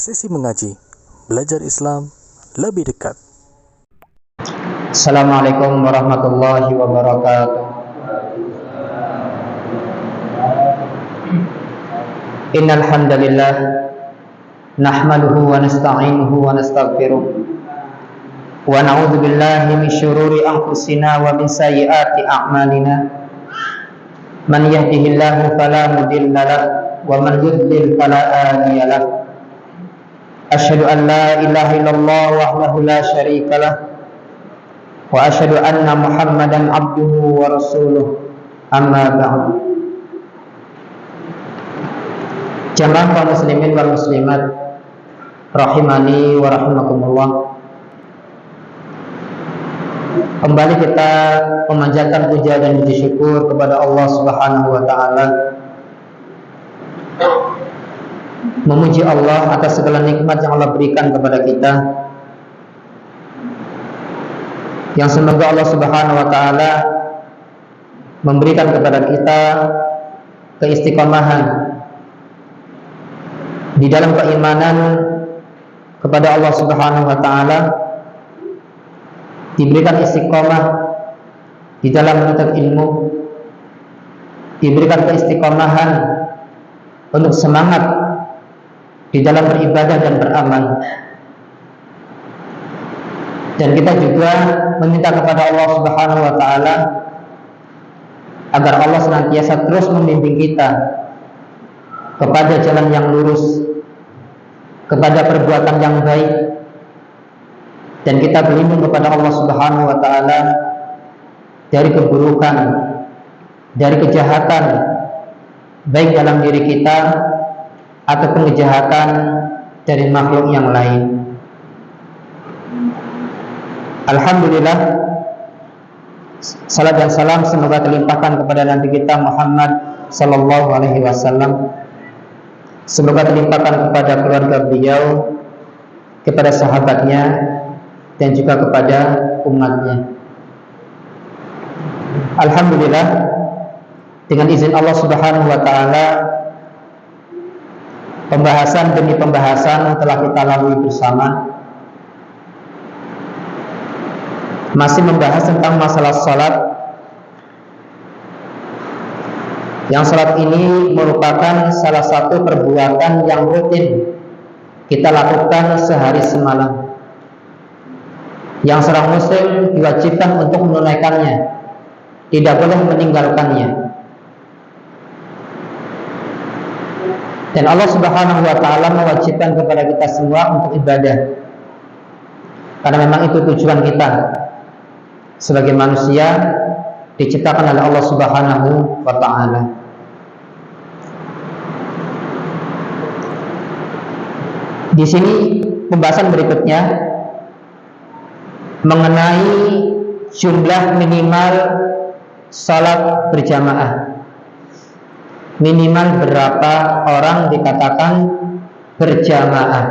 Sesi mengaji, belajar Islam lebih dekat. Assalamualaikum warahmatullahi wabarakatuh. Innal hamdalillah nahmaduhu wa nasta'inuhu wa nastaghfiruh wa na'udzu billahi min syururi anfusina wa min sayyiati a'malina. Man yahdihillahu fala mudilla lahu wa man yudlil fala hadiya lahu. Asyhadu an la ilaha illallah wahdahu la syarika lah wa asyhadu anna Muhammadan abduhu wa rasuluh. Amma ba'd. Jamaah kaum muslimin wal muslimat rahimani wa rahimakumullah. Kembali kita memanjatkan puja dan puji syukur kepada Allah Subhanahu wa taala, memuji Allah atas segala nikmat yang Allah berikan kepada kita, yang semoga Allah Subhanahu wa taala memberikan kepada kita keistiqomahan di dalam keimanan kepada Allah Subhanahu wa taala, diberikan istiqomah di dalam menuntut ilmu, diberikan keistiqomahan untuk semangat di dalam beribadah dan beramal. Dan kita juga meminta kepada Allah Subhanahu wa taala agar Allah senantiasa terus membimbing kita kepada jalan yang lurus, kepada perbuatan yang baik, dan kita berlindung kepada Allah Subhanahu wa taala dari keburukan, dari kejahatan baik dalam diri kita ataupun kejahatan dari makhluk yang lain. Alhamdulillah, salat dan salam semoga terlimpahkan kepada Nabi kita Muhammad sallallahu alaihi wasallam. Semoga terlimpahkan kepada keluarga beliau, kepada sahabatnya, dan juga kepada umatnya. Alhamdulillah, dengan izin Allah Subhanahu wa taala, pembahasan demi pembahasan telah kita lalui bersama, masih membahas tentang masalah salat, yang salat ini merupakan salah satu perbuatan yang rutin kita lakukan sehari semalam, yang seorang muslim diwajibkan untuk menunaikannya, tidak boleh meninggalkannya. Dan Allah Subhanahu wa taala mewajibkan kepada kita semua untuk ibadah, karena memang itu tujuan kita sebagai manusia diciptakan oleh Allah Subhanahu wa taala. Di sini pembahasan berikutnya mengenai jumlah minimal salat berjamaah. Minimal berapa orang dikatakan berjamaah?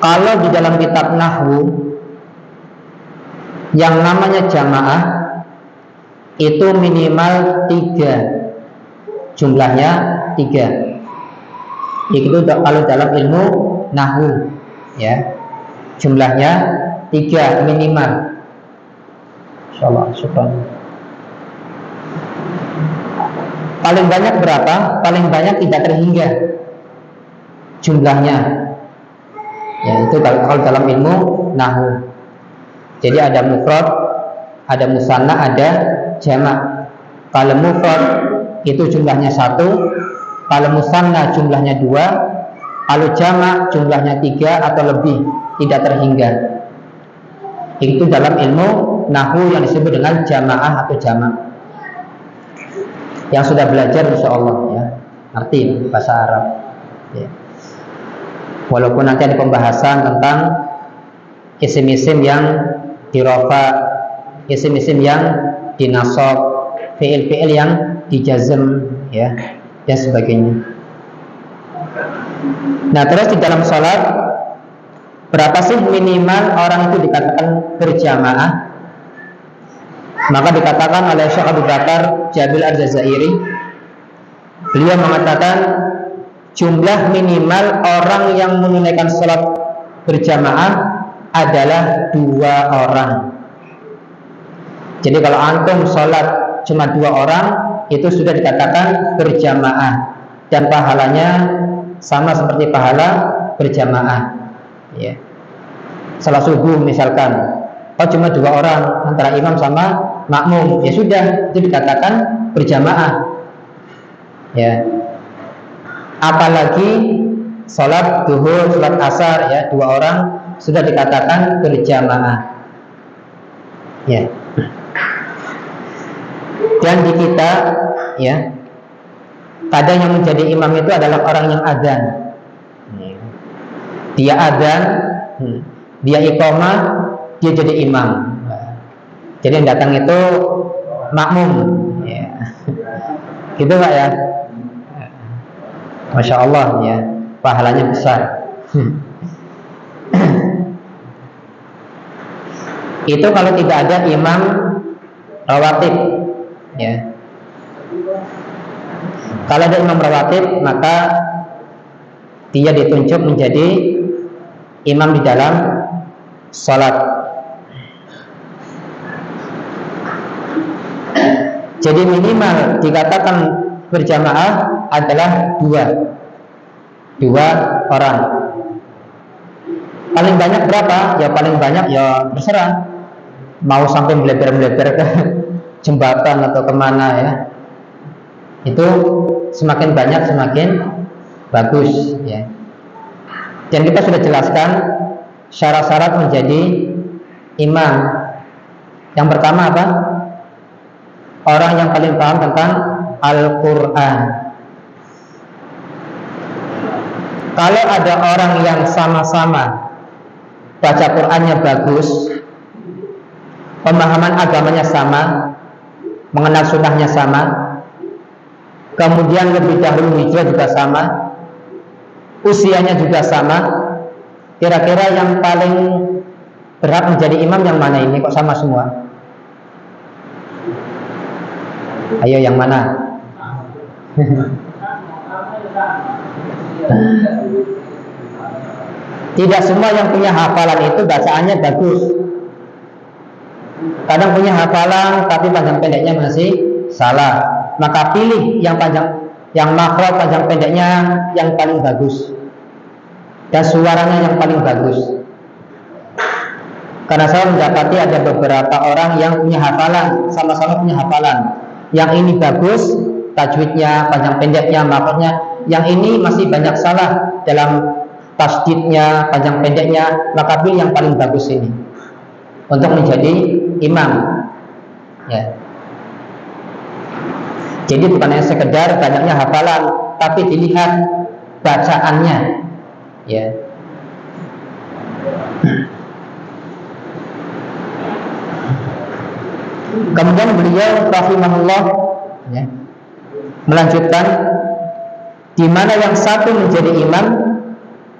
Kalau di dalam kitab Nahwu, yang namanya jamaah itu minimal 3, jumlahnya 3. Itu kalau dalam ilmu Nahwu, ya, jumlahnya 3 minimal. Insyaallah, syukran. Paling banyak berapa? Paling banyak tidak terhingga jumlahnya. Ya, itu kalau dalam ilmu Nahwu. Jadi ada mufrad, ada musanna, ada jamak. Kalau mufrad itu jumlahnya 1, kalau musanna jumlahnya 2, kalau jamak jumlahnya 3 atau lebih, tidak terhingga. Itu dalam ilmu Nahwu yang disebut dengan jamaah atau jamak. Yang sudah belajar insya Allah, ya, ngerti bahasa Arab, ya. Walaupun nanti ada pembahasan tentang isim-isim yang dirofa, isim-isim yang dinasab, fi'il-fi'il yang dijazm, ya, dan sebagainya. Nah, terus di dalam sholat, berapa sih minimal orang itu dikatakan berjamaah? Maka dikatakan oleh Syekh Abu Bakar Jabil Al-Jazairi, beliau mengatakan jumlah minimal orang yang menunaikan sholat berjamaah adalah 2 orang. Jadi kalau antum sholat cuma 2 orang, itu sudah dikatakan berjamaah dan pahalanya sama seperti pahala berjamaah. Ya. Salat subuh misalkan, cuma 2 orang antara imam sama makmum, ya sudah, itu dikatakan berjamaah. Ya. Apalagi sholat duhur, sholat asar, ya 2 orang sudah dikatakan berjamaah. Ya. Dan di kita, ya, kadang yang menjadi imam itu adalah orang yang adzan. Dia adzan, dia iqamah, dia jadi imam. Jadi yang datang itu makmum. Ya. Gitu Pak ya. Masya Allah ya, pahalanya besar. Itu kalau tidak ada imam rawatib, ya. Kalau ada imam rawatib, maka dia ditunjuk menjadi imam di dalam sholat. Jadi minimal dikatakan berjamaah adalah 2 orang. Paling banyak berapa? Ya paling banyak ya terserah. Mau sampai melebar-melebar ke jembatan atau kemana ya. Itu semakin banyak semakin bagus ya. Dan kita sudah jelaskan syarat-syarat menjadi imam. Yang pertama apa? Orang yang paling paham tentang Al-Quran. Kalau ada orang yang sama-sama baca Qurannya bagus, pemahaman agamanya sama, mengenal sunnahnya sama, kemudian lebih dahulu hijrah juga sama, usianya juga sama, kira-kira yang paling berat menjadi imam yang mana ini? Kok sama semua? Ayo yang mana? Tidak semua yang punya hafalan itu bacaannya bagus. Kadang punya hafalan tapi panjang pendeknya masih salah. Maka pilih yang panjang, yang makhraj panjang pendeknya yang paling bagus dan suaranya yang paling bagus. Karena saya mendapati ada beberapa orang yang punya hafalan, sama-sama punya hafalan. Yang ini bagus tajwidnya, panjang pendeknya, makhrajnya. Yang ini masih banyak salah dalam tasdidnya, panjang pendeknya. Maka pilih yang paling bagus ini untuk menjadi imam. Ya. Jadi bukan hanya sekedar banyaknya hafalan, tapi dilihat bacaannya. Ya. Kemudian beliau rahimahullah ya, melanjutkan di mana yang satu menjadi imam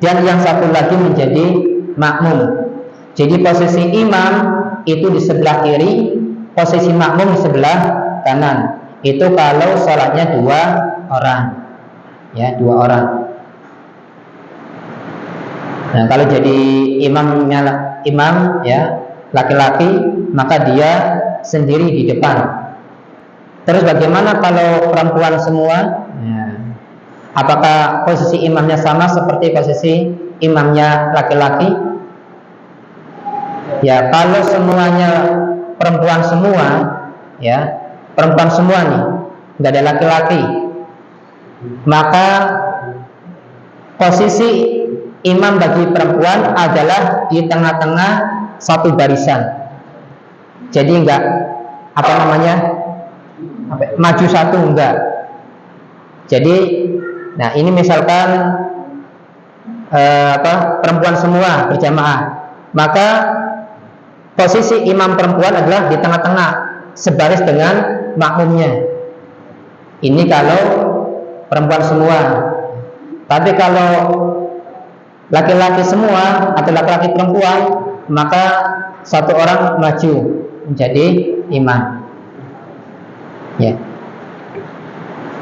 dan yang satu lagi menjadi makmum. Jadi posisi imam itu di sebelah kiri, posisi makmum di sebelah kanan. Itu kalau sholatnya 2 orang, ya 2 orang. Nah kalau jadi imam ya laki-laki, maka dia sendiri di depan. Terus bagaimana kalau perempuan semua? Ya. Apakah posisi imamnya sama seperti posisi imamnya laki-laki? Ya kalau semuanya perempuan semua, ya perempuan semua nih, nggak ada laki-laki, maka posisi imam bagi perempuan adalah di tengah-tengah satu barisan. Jadi enggak maju satu enggak. Jadi, nah ini misalkan perempuan semua berjamaah, maka posisi imam perempuan adalah di tengah-tengah sebaris dengan makmumnya. Ini kalau perempuan semua. Tapi kalau laki-laki semua atau laki-laki perempuan, maka satu orang maju menjadi imam. Ya.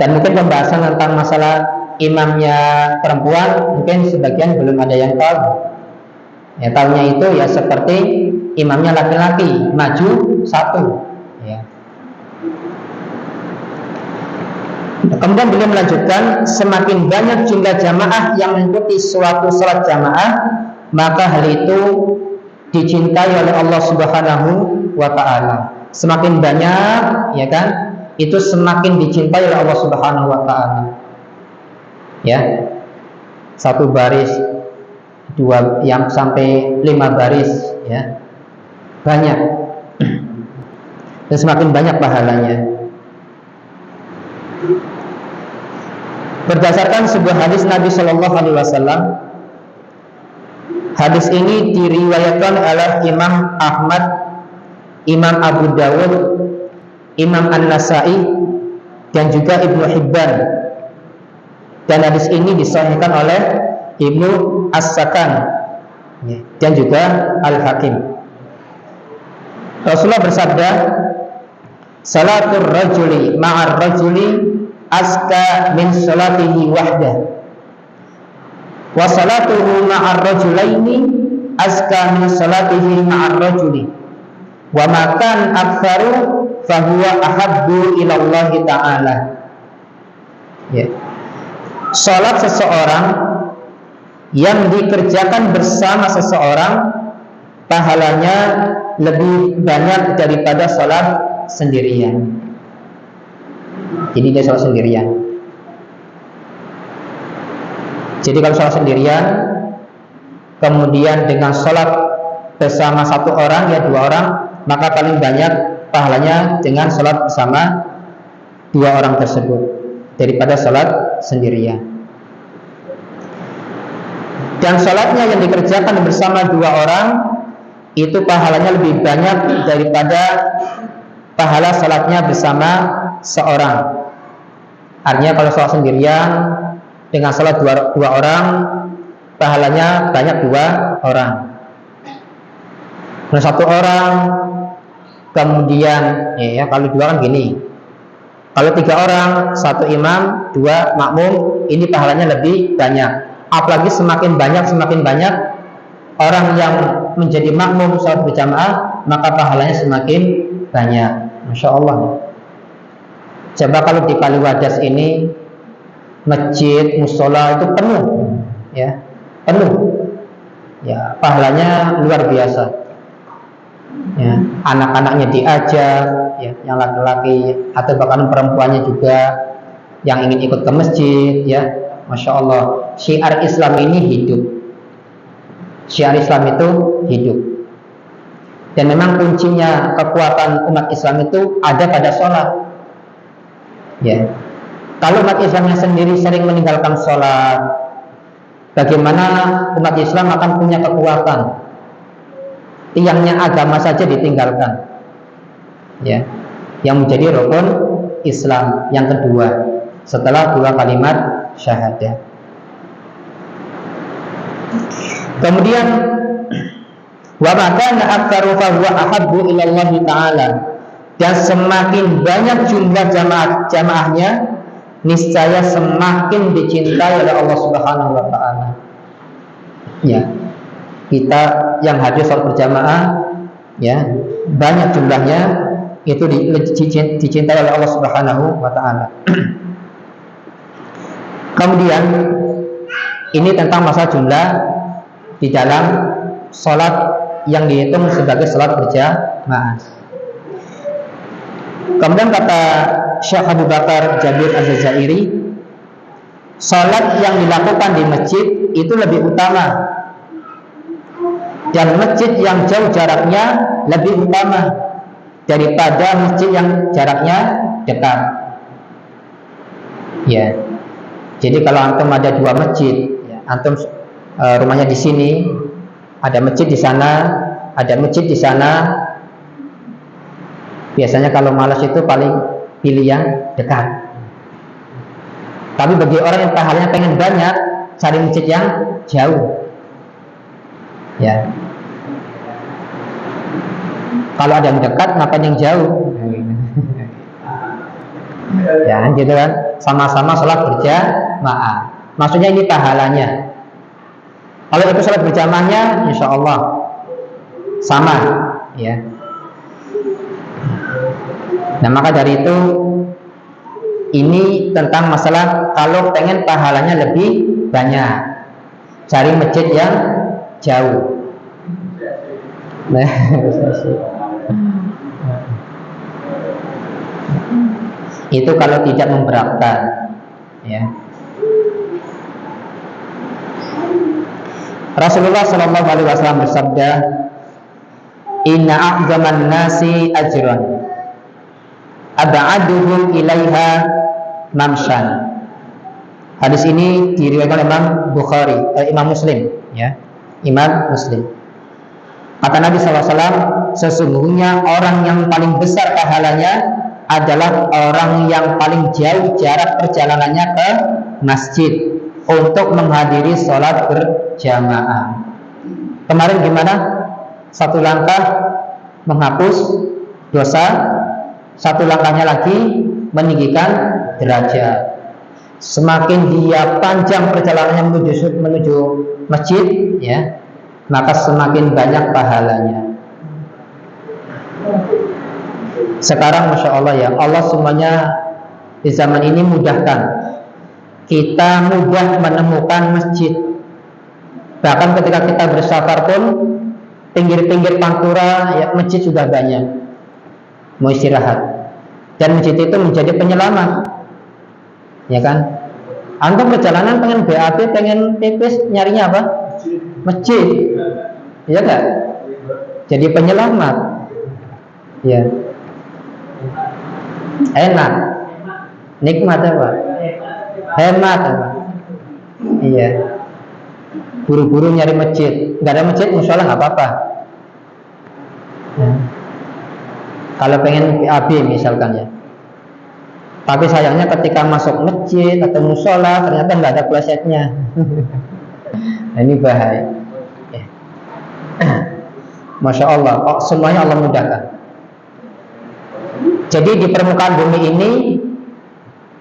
Dan mungkin pembahasan tentang masalah imamnya perempuan, mungkin sebagian belum ada yang tahu. Ya, tahunya itu ya seperti imamnya laki-laki maju satu. Ya. Kemudian beliau melanjutkan, semakin banyak jumlah jamaah yang mengikuti suatu salat jamaah, maka hal itu dicintai oleh Allah Subhanahu wa taala. Semakin banyak, ya kan, itu semakin dicintai oleh Allah Subhanahu wa taala. Ya. Satu baris, dua, yang sampai 5 baris, ya. Banyak. Dan semakin banyak pahalanya. Berdasarkan sebuah hadis Nabi Shallallahu Alaihi Wasallam, hadis ini diriwayatkan oleh Imam Ahmad, Imam Abu Dawud, Imam An-Nasai, dan juga Ibnu Hibban. Dan hadis ini disahihkan oleh Ibnu As-Sakan dan juga Al-Hakim. Rasulullah bersabda, salatul rajuli ma'ar rajuli aska min salatihi wahdah, wa salatuhu ma'ar rajulaini aska min salatihi ma'ar rajuli, wa makan aktsaru fahuwa ahabbu ilallahi ta'ala. Ya. Salat seseorang yang dikerjakan bersama seseorang, pahalanya lebih banyak daripada salat sendirian. Jadi dia salat sendirian. Jadi kalau salat sendirian, kemudian dengan salat bersama satu orang, ya 2 orang, maka paling banyak pahalanya dengan salat bersama 2 orang tersebut daripada salat sendirian. Dan salatnya yang dikerjakan bersama 2 orang itu pahalanya lebih banyak daripada pahala salatnya bersama seorang. Artinya kalau salat sendirian dengan salat 2 orang, pahalanya banyak 2 orang. Nah, 1 orang, kemudian ya kalau 2 kan gini. Kalau 3 orang, 1 imam, 2 makmum, ini pahalanya lebih banyak. Apalagi semakin banyak orang yang menjadi makmum salat berjamaah, maka pahalanya semakin banyak. Masya Allah. Coba kalau di Kaliwadas ini masjid, musola itu penuh, ya, penuh, ya, pahalanya luar biasa. Ya, anak-anaknya diajak, ya, yang laki-laki atau bahkan perempuannya juga yang ingin ikut ke masjid, ya, Masya Allah. Syiar Islam ini hidup. Syiar Islam itu hidup. Dan memang kuncinya kekuatan umat Islam itu ada pada sholat. Ya, kalau umat Islamnya sendiri sering meninggalkan sholat, bagaimana umat Islam akan punya kekuatan? Tiangnya agama saja ditinggalkan, ya, yang menjadi rukun Islam yang kedua setelah 2 kalimat syahadat. Kemudian wa makana aktsaru fa huwa ahabbu ila Allah taala, dan semakin banyak jumlah jamaahnya, niscaya semakin dicintai oleh Allah Subhanahu wa taala. Ya. Kita yang hadir salat berjamaah, ya, banyak jumlahnya, itu dicintai oleh Allah Subhanahu wa taala. Kemudian ini tentang masalah jumlah di dalam salat yang dihitung sebagai salat berjamaah. Kemudian kata Syekh Abu Bakar Jabir Az-Zazairi, salat yang dilakukan di masjid itu lebih utama, dan masjid yang jauh jaraknya lebih utama daripada masjid yang jaraknya dekat. Ya, jadi kalau antum ada 2 masjid, ya, antum rumahnya di sini, ada masjid di sana, ada masjid di sana. Biasanya kalau malas itu paling pilih yang dekat. Tapi bagi orang yang pahalanya pengen banyak, cari masjid yang jauh. Ya, kalau ada yang dekat, ngapain yang jauh? Ya, gitu kan, sama-sama sholat berjamaah. berjamaah. Maksudnya ini pahalanya. Kalau ikut sholat berjamaahnya, insya Allah sama, ya. Nah, maka dari itu ini tentang masalah kalau pengen pahalanya lebih banyak, cari masjid yang jauh. Nah, itu kalau tidak memberatkan, ya. Rasulullah Shallallahu Alaihi Wasallam bersabda, Inna a'zaman nasi ajran ab'aduhum ilaiha mamshan. Hadis ini diriwayatkan Imam Bukhari, Imam Muslim, ya, Imam Muslim. Kata Nabi SAW, sesungguhnya orang yang paling besar pahalanya adalah orang yang paling jauh jarak perjalanannya ke masjid untuk menghadiri sholat berjamaah. Kemarin gimana? Satu langkah menghapus dosa, satu langkahnya lagi meninggikan derajat. Semakin dia panjang perjalanannya menuju masjid, ya, maka semakin banyak pahalanya. Sekarang Masya Allah, ya, Allah semuanya di zaman ini mudahkan. Kita mudah menemukan masjid. Bahkan ketika kita bersafar pun, pinggir-pinggir pantura, ya, masjid sudah banyak. Mau istirahat, dan masjid itu menjadi penyelamat, ya kan? Antum perjalanan pengen BAB, pengen pipis, nyarinya apa? Masjid, ya kan? Jadi penyelamat, ya. Enak, nikmat apa? Hemat apa? Iya. Buru-buru nyari masjid, nggak ada masjid, mushola nggak apa-apa. Ya. Kalau pengen PAB misalkan, ya. Tapi sayangnya ketika masuk masjid atau mushola ternyata nggak ada klosetnya. Nah, ini bahaya. Ya. Masya Allah, kok semuanya Allah mudahkan. Jadi di permukaan bumi ini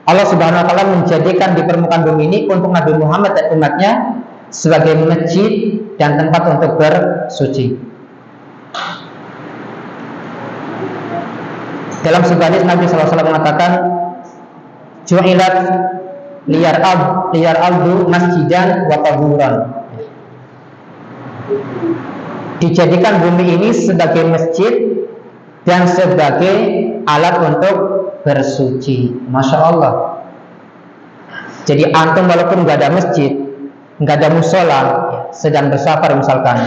Allah Subhanahu Wa Taala menjadikan di permukaan bumi ini untuk Nabi Muhammad dan umatnya sebagai masjid dan tempat untuk bersuci. Dalam sebuah hadis Nabi SAW mengatakan, Ju'ilat liyar ardu masjidan wa tahuran. Dijadikan bumi ini sebagai masjid dan sebagai alat untuk bersuci. Masya Allah. Jadi antum walaupun nggak ada masjid, nggak ada musola, sedang bersafar misalkan,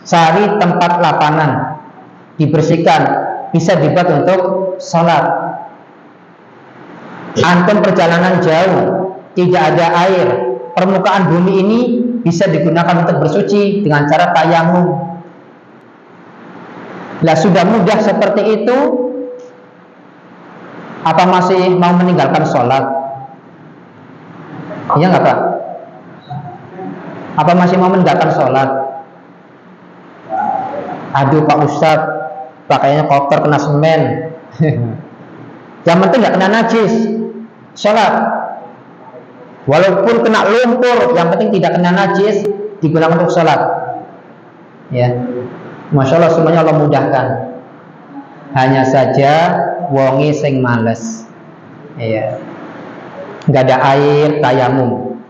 cari tempat lapangan, dibersihkan, bisa dibuat untuk sholat. Antum perjalanan jauh, tidak ada air, permukaan bumi ini bisa digunakan untuk bersuci dengan cara tayamum. Lah sudah mudah seperti itu, apa masih mau meninggalkan sholat? Iya nggak Pak? Apa masih mau meninggalkan sholat? Aduh Pak Ustadz, pakainya kotor, kena semen. Yang penting nggak kena najis, sholat. Walaupun kena lumpur, yang penting tidak kena najis, digunakan untuk sholat. Ya, Masya Allah, semuanya Allah mudahkan. Hanya saja wongi sing males, ya, nggak ada air, tayamum.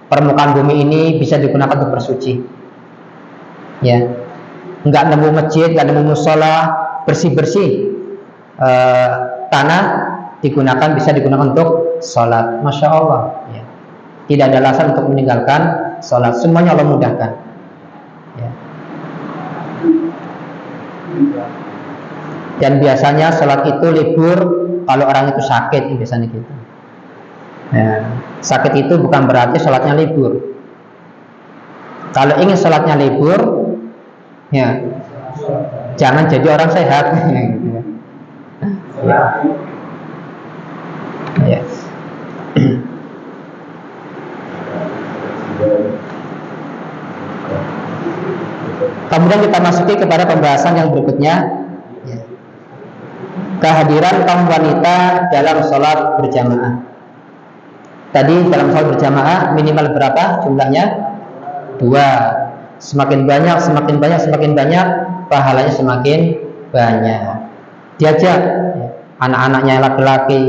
Permukaan bumi ini bisa digunakan untuk bersuci, ya. Nggak nemu masjid, nggak nemu musola, bersih-bersih tanah digunakan, bisa digunakan untuk sholat. Masya Allah, ya. Tidak ada alasan untuk meninggalkan sholat. Semuanya Allah mudahkan, ya. Dan biasanya sholat itu libur kalau orang itu sakit, biasanya gitu. Ya. Sakit itu bukan berarti sholatnya libur. Kalau ingin sholatnya libur, ya, jangan jadi orang sehat. Ya. Ya. Kemudian kita masuki kepada pembahasan yang berikutnya, ya. Kehadiran kaum wanita dalam sholat berjamaah. Tadi dalam sholat berjamaah minimal berapa jumlahnya? 2. Semakin banyak, pahalanya semakin banyak. Diajak anak-anaknya yang laki-laki,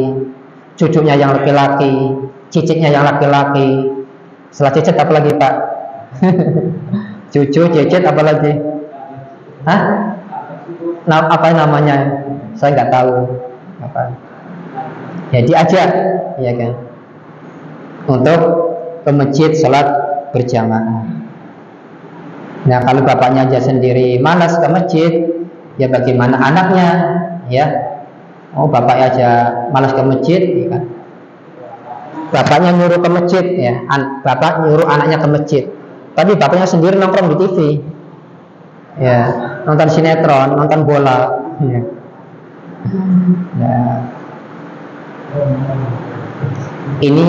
cucunya yang laki-laki, cicitnya yang laki-laki. Setelah cicit apa lagi Pak? Cucu, cicit apa lagi? Hah? Apa namanya? Saya nggak tahu. Apa? Ya diajak, ya kan? Untuk ke masjid sholat berjamaah. Nah kalau bapaknya aja sendiri malas ke masjid, ya bagaimana anaknya? Ya, oh bapaknya aja malas ke masjid, ya kan? Bapaknya nyuruh ke masjid, ya, bapak nyuruh anaknya ke masjid. Tapi bapaknya sendiri nongkrong di TV, ya, nonton sinetron, nonton bola. Ya. Nah, ini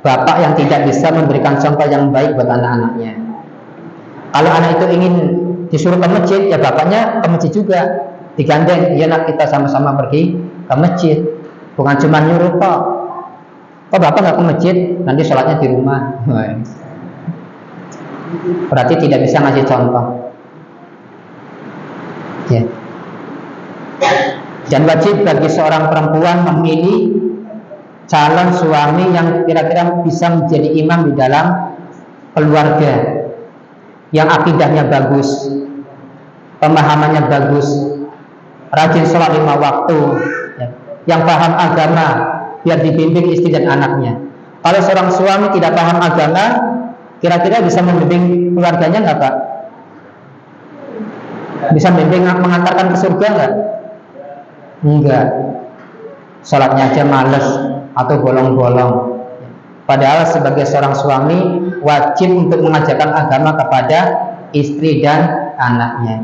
bapak yang tidak bisa memberikan contoh yang baik buat anak-anaknya. Kalau anak itu ingin disuruh ke masjid, ya bapaknya ke masjid juga, digandeng. Ya nak, kita sama-sama pergi ke masjid, bukan cuma nyuruh kok. Kok bapak nggak ke masjid? Nanti sholatnya di rumah. Berarti tidak bisa ngasih contoh. Ya. Dan wajib bagi seorang perempuan memilih calon suami yang kira-kira bisa menjadi imam di dalam keluarga, yang akidahnya bagus, pemahamannya bagus, rajin sholat 5 waktu, ya, yang paham agama, biar dibimbing istri dan anaknya. Kalau seorang suami tidak paham agama, kira-kira bisa membimbing keluarganya nggak Pak? Bisa membimbing, mengantarkan ke surga nggak? Enggak. Sholatnya aja males atau bolong-bolong. Padahal sebagai seorang suami wajib untuk mengajarkan agama kepada istri dan anaknya.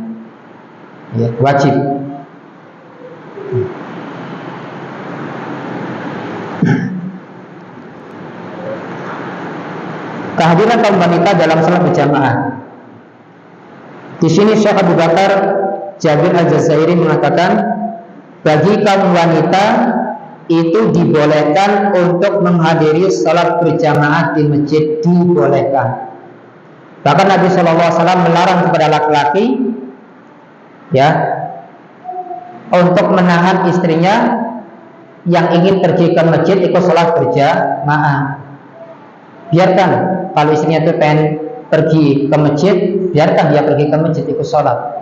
Ya, wajib. Kehadiran kaum wanita dalam salat berjamaah. Di sini Syekh Abu Bakar Jabir Al-Jazairi mengatakan, bagi kaum wanita itu dibolehkan untuk menghadiri salat berjamaah di masjid, dibolehkan. Bahkan Nabi SAW melarang kepada laki-laki, ya, untuk menahan istrinya yang ingin pergi ke masjid ikut salat berjamaah. Biarkan, kalau istrinya itu pengen pergi ke masjid, biarkan dia pergi ke masjid ikut sholat.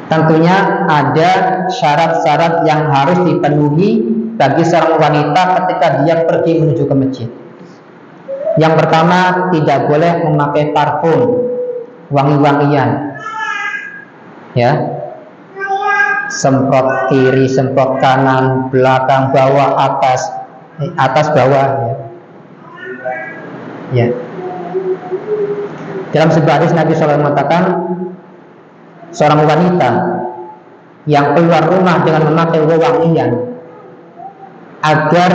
Tentunya ada syarat-syarat yang harus dipenuhi bagi seorang wanita ketika dia pergi menuju ke masjid. Yang pertama, tidak boleh memakai parfum, wangi-wangian, ya, semprot kiri, semprot kanan, belakang, bawah, atas, bawah, ya. Ya. Dalam sebuah hadis Nabi SAW mengatakan, seorang wanita yang keluar rumah dengan memakai wewangian, agar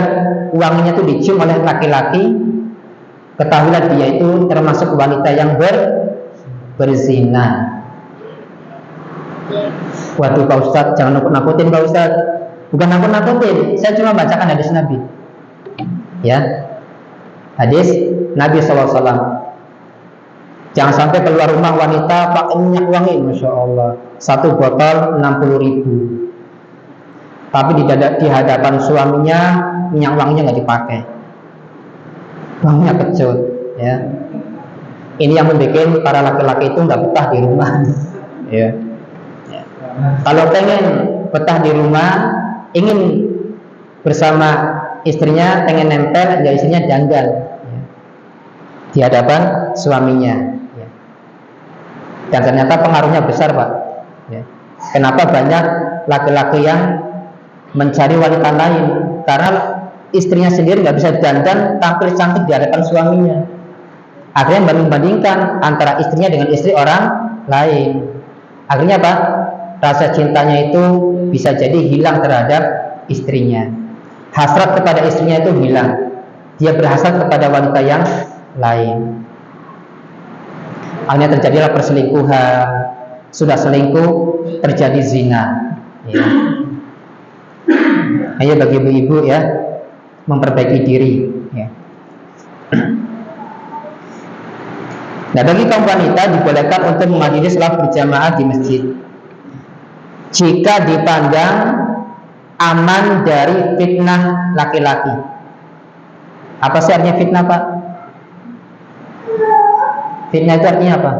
wanginya itu dicium oleh laki-laki, ketahuilah dia itu termasuk wanita yang berzina. Waduh Pak Ustadz, jangan nakut-nakutin Pak Ustadz. Bukan nakut-nakutin, saya cuma bacakan hadis Nabi, ya, hadis Nabi SAW. Jangan sampai keluar rumah wanita pakai minyak wangi, Masya Allah, 1 botol 60.000, tapi di hadapan suaminya minyak wanginya nggak dipakai, wanginya kecut, ya. Ini yang membuat para laki-laki itu nggak betah di rumah, ya. Kalau pengen betah di rumah, ingin bersama istrinya, pengen nempel, ya istrinya dandan, ya, di hadapan suaminya. Dan ternyata pengaruhnya besar Pak, ya. Kenapa banyak laki-laki yang mencari wanita lain? Karena istrinya sendiri nggak bisa dandan tampil cantik di hadapan suaminya. Akhirnya membandingkan antara istrinya dengan istri orang lain. Akhirnya apa? Rasa cintanya itu bisa jadi hilang terhadap istrinya. Hasrat kepada istrinya itu hilang. Dia berhasrat kepada wanita yang lain. Akhirnya terjadilah perselingkuhan. Sudah selingkuh, terjadi zina, ya. Hanya bagi ibu-ibu, ya, memperbaiki diri, ya. Nah, bagi kaum wanita dibolehkan untuk menghadiri salat berjamaah di masjid jika dipandang aman dari fitnah laki-laki. Apa sih artinya fitnah, Pak? Fitnah itu artinya apa?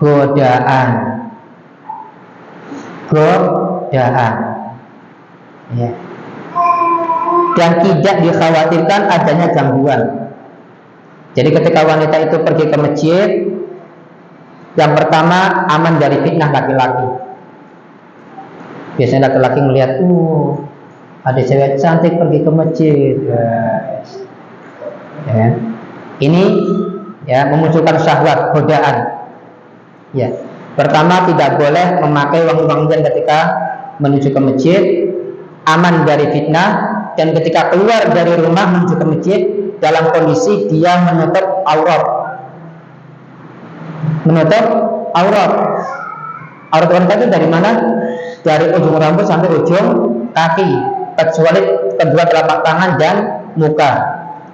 Godaan. Godaan. Ya. Dan tidak dikhawatirkan adanya gangguan. Jadi ketika wanita itu pergi ke masjid, yang pertama aman dari fitnah laki-laki. Biasanya laki-laki melihat, ada cewek cantik pergi ke masjid, ya. Ini ya memunculkan syahwat, godaan. Ya, pertama tidak boleh memakai wangi-wangian ketika menuju ke masjid, aman dari fitnah, dan ketika keluar dari rumah menuju ke masjid dalam kondisi dia menutup aurat. Menutup aurat. Aurat wanita itu dari mana? Dari ujung rambut sampai ujung kaki, kecuali kedua telapak tangan dan muka.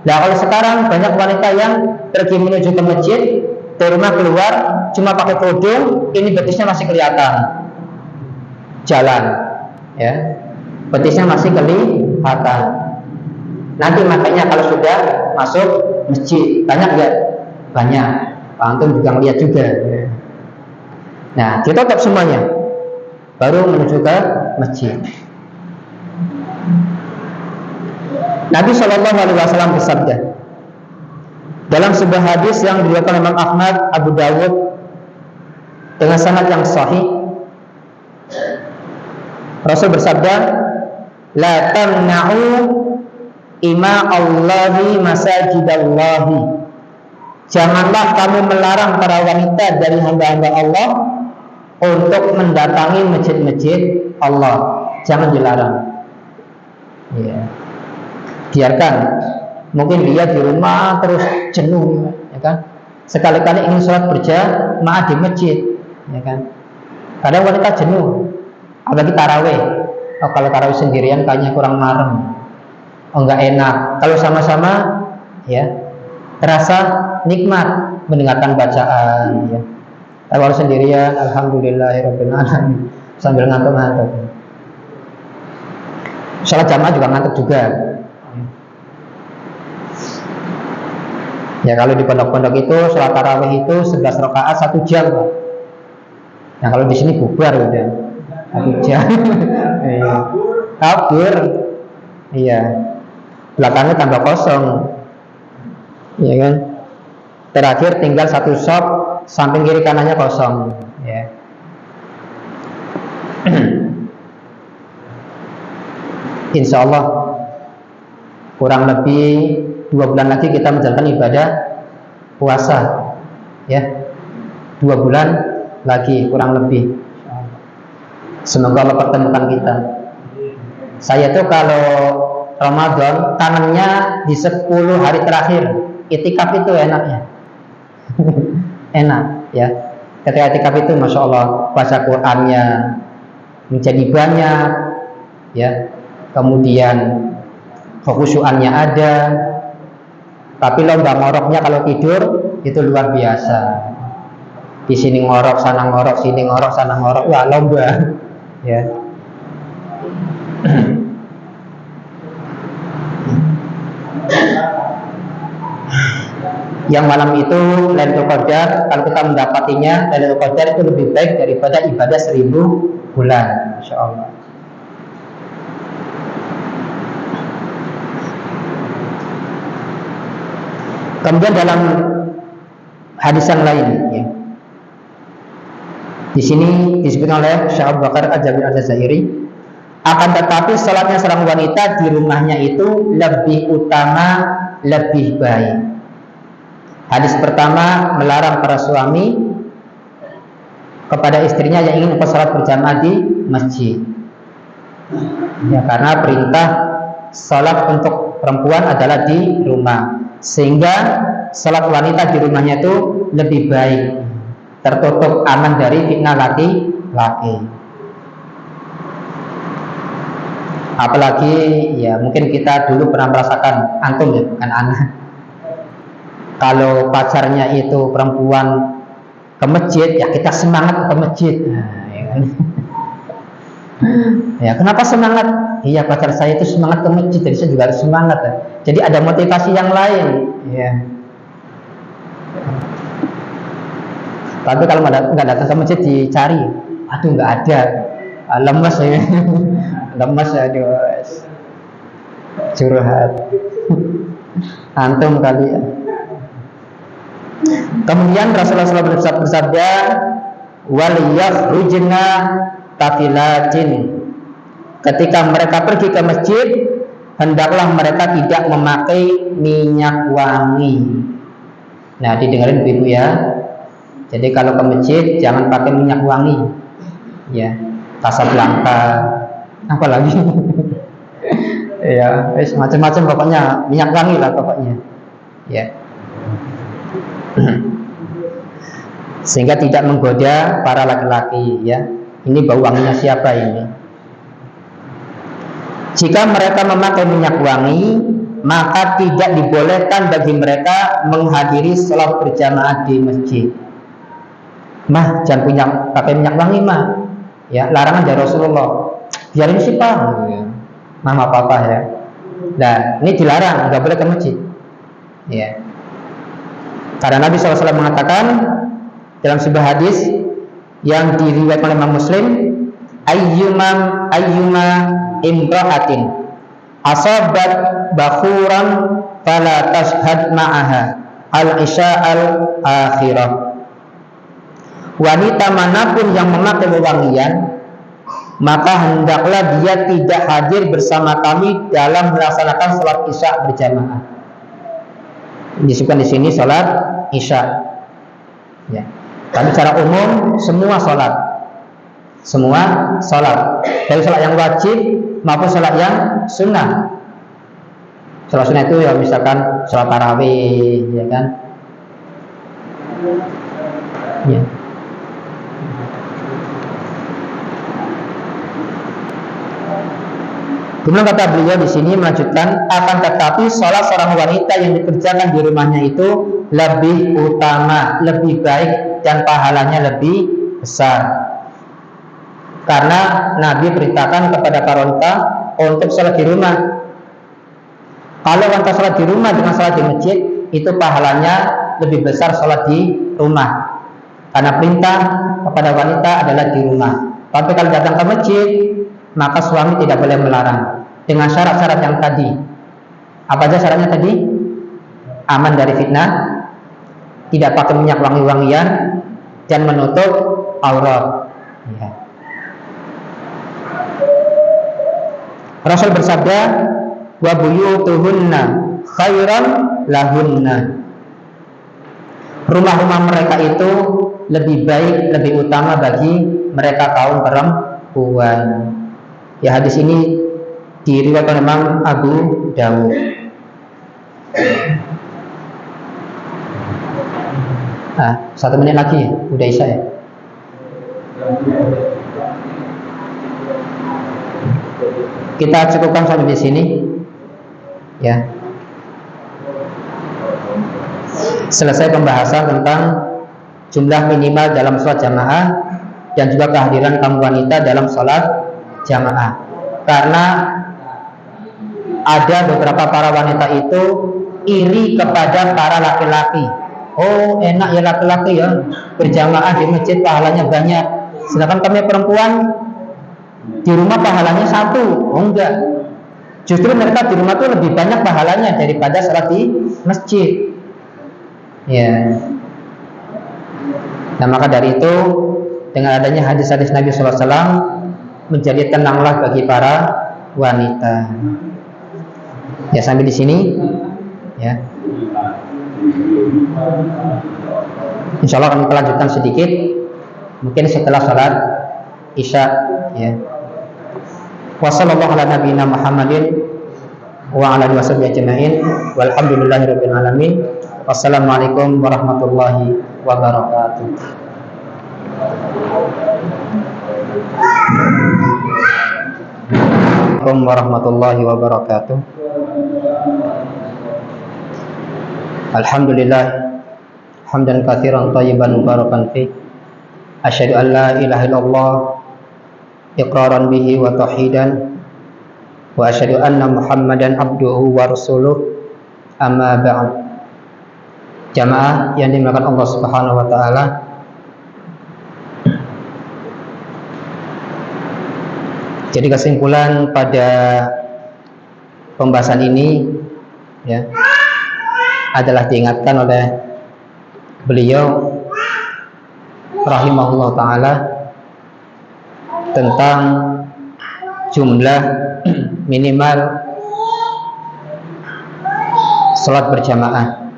Nah, kalau sekarang banyak wanita yang pergi menuju ke masjid, dari rumah keluar cuma pakai kerudung, ini betisnya masih kelihatan jalan, ya, betisnya masih kelihatan. Nanti makanya kalau sudah masuk masjid banyak nggak? Banyak. Pak Antum juga ngeliat juga. Nah, ditutup semuanya, baru menuju ke masjid. Nabi Shallallahu Alaihi Wasallam bersabda dalam sebuah hadis yang diriwayatkan Imam Ahmad, Abu Dawud dengan sanad yang sahih, Rasul bersabda, la tamna'u ima Allahi masajidallahi. Janganlah kamu melarang para wanita dari hamba-hamba Allah untuk mendatangi masjid-masjid Allah. Jangan dilarang. Ya. Biarkan. Mungkin dia di rumah terus jenuh, ya kan? Sekali-kali ingin sholat berjamaah di masjid, ya kan? Kadang wanita jenuh, apalagi tarawih. Oh, kalau tarawih sendirian kayaknya kurang marem. Oh, enggak enak. Kalau sama-sama, ya, terasa nikmat mendengarkan bacaan, ya. Kalau sendirian, alhamdulillahirabbil alamin, sambil ngantuk-ngantuk. Sholat jamaah juga ngantuk juga. Ya, kalau di pondok-pondok itu sholat tarawih itu 11 rakaat 1 jam. Nah, kalau di sini bubar udah 1 jam. Iya. Kabur. Iya. Belakangnya tambah kosong. Iya kan? Terakhir tinggal 1 shop, samping kiri kanannya kosong, ya. Insya Allah kurang lebih 2 bulan lagi kita menjalankan ibadah puasa, ya. 2 bulan lagi kurang lebih. Semoga Allah pertemukan kita. Saya tuh kalau Ramadan kangennya di 10 hari terakhir. Itikaf itu enaknya. Enak, ya. Ketika itikaf itu Masya Allah baca Qurannya menjadi banyak, ya. Kemudian kekhusyuannya ada. Tapi lomba ngoroknya kalau tidur itu luar biasa. Di sini ngorok, sana ngorok, sini ngorok, sana ngorok. Wah, lomba, ya. Yang malam itu Lailatul Qadar, kalau kita mendapatinya Lailatul Qadar itu lebih baik daripada ibadah 1000 bulan, Masya Allah. Kemudian dalam hadis yang lain, ya, di sini disebutkan oleh Syekh Abu Bakar Al-Jabir Al-Jazairi, akan tetapi salatnya seorang wanita di rumahnya itu lebih utama, lebih baik. Hadis pertama melarang para suami kepada istrinya yang ingin salat berjamaah di masjid, ya, karena perintah salat untuk perempuan adalah di rumah, sehingga salat wanita di rumahnya itu lebih baik, tertutup, aman dari fitnah laki-laki. Apalagi ya mungkin kita dulu pernah merasakan, antum ya, bukan anak. Kalau pacarnya itu perempuan ke masjid, ya kita semangat ke masjid. Nah, ya kan? Ya, kenapa semangat? Iya, pacar saya itu semangat ke masjid, jadi saya juga harus semangat. Ya. Jadi ada motivasi yang lain. Ya. Tapi kalau nggak datang ke masjid dicari, aduh nggak ada, lemes ya, lemes aduh, curhat. Antum kali ya. Kemudian Rasulullah SAW bersabda, wal yakhrujna tafilatin. Ketika mereka pergi ke masjid, hendaklah mereka tidak memakai minyak wangi. Nah, didengarin ibu ya. Jadi kalau ke masjid jangan pakai minyak wangi. Ya, Casablanca, apa lagi? Ya, macam-macam pokoknya minyak wangi lah pokoknya. Ya. Sehingga tidak menggoda para laki-laki ya. Ini bau wanginya siapa ini? Jika mereka memakai minyak wangi, maka tidak dibolehkan bagi mereka menghadiri sholat berjamaah di masjid. Mah, jangan pakai minyak wangi mah. Ya, larangan dari Rasulullah. Biarin sih Pak. Mama papa ya. Nah, ini dilarang, nggak boleh ke masjid. Ya. Karena Nabi SAW mengatakan dalam sebuah hadis yang diriwayatkan oleh Imam Muslim, ayyuma imra'atin asabat bakhuran fala tashhad ma'aha al-isya al-akhirah. Wanita manapun yang memakai wewangian, maka hendaklah dia tidak hadir bersama kami dalam melaksanakan sholat isya berjamaah. Disebutkan di sini sholat isya. Ya. Tapi secara umum semua sholat, dari sholat yang wajib maupun sholat yang sunnah. Sholat sunnah itu ya misalkan sholat tarawih, ya kan? Ya. Kemudian kata beliau di sini melanjutkan, akan tetapi sholat seorang wanita yang dikerjakan di rumahnya itu lebih utama, lebih baik dan pahalanya lebih besar. Karena Nabi perintahkan kepada para wanita untuk sholat di rumah. Kalau wanita sholat di rumah dengan sholat di masjid, itu pahalanya lebih besar sholat di rumah. Karena perintah kepada wanita adalah di rumah. Tapi kalau datang ke masjid, maka suami tidak boleh melarang dengan syarat-syarat yang tadi. Apa aja syaratnya tadi? Aman dari fitnah, tidak pakai minyak wangi-wangian, dan menutup aurat. Ya. Rasul bersabda, wa buyutuhunna khairan lahunna. Rumah-rumah mereka itu lebih baik, lebih utama bagi mereka kaum perempuan. Ya, hadis ini diriwayatkan oleh Imam Abu Dawud. Nah, 1 menit lagi, udah isya ya. Kita cukupkan sampai di sini, ya. Selesai pembahasan tentang jumlah minimal dalam sholat jamaah dan juga kehadiran kaum wanita dalam sholat jamaah. Karena ada beberapa para wanita itu iri kepada para laki-laki. Oh, enak ya laki-laki ya, berjamaah di masjid pahalanya banyak. Sedangkan kami perempuan di rumah pahalanya 1. Oh enggak. Justru mereka di rumah itu lebih banyak pahalanya daripada sholat di masjid. Ya. Nah, maka dari itu dengan adanya hadis-hadis Nabi SAW menjadi tenanglah bagi para wanita. Ya, sampai di sini. Ya. Insya Allah kami lanjutkan sedikit, mungkin setelah sholat isya. Ya. Wassallallahu ala nabiyina Muhammadin wa ala alihi washabihi ajma'in. Walhamdulillahirabbil alamin. Wassalamualaikum warahmatullahi wabarakatuh. Assalamualaikum warahmatullahi wabarakatuh. Alhamdulillah hamdan katsiran thayyiban mubarakan fi. Asyhadu an la ilaha illallah iqraran bihi wa tauhidan wa asyhadu anna Muhammadan abduhu wa rasuluh. Amma ba'd. Jamaah yang dimuliakan Allah Subhanahu wa taala, jadi kesimpulan pada pembahasan ini ya adalah diingatkan oleh beliau rahimahullah taala tentang jumlah minimal salat berjamaah,